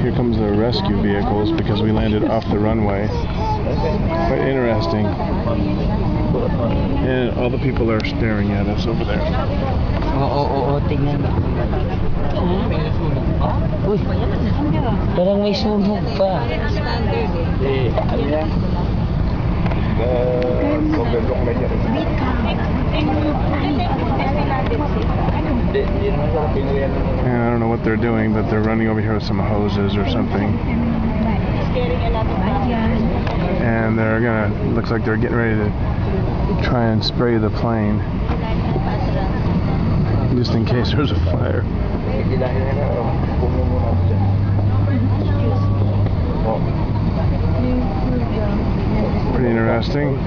Here comes the rescue vehicles because we landed off the runway. Quite interesting. And all the people are staring at us over there. Oo, tingnan mo. Uy, parang may sunog pa. Ano yan? And I don't know what they're doing, but they're running over here with some hoses or something. And they're gonna, looks like they're getting ready to try and spray the plane, just in case there's a fire. Pretty interesting.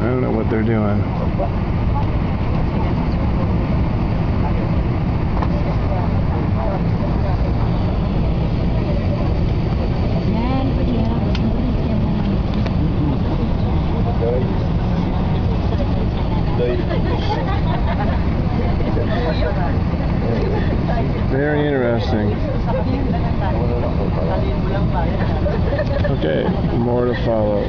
I don't know what they're doing. Very interesting. Okay, more to follow.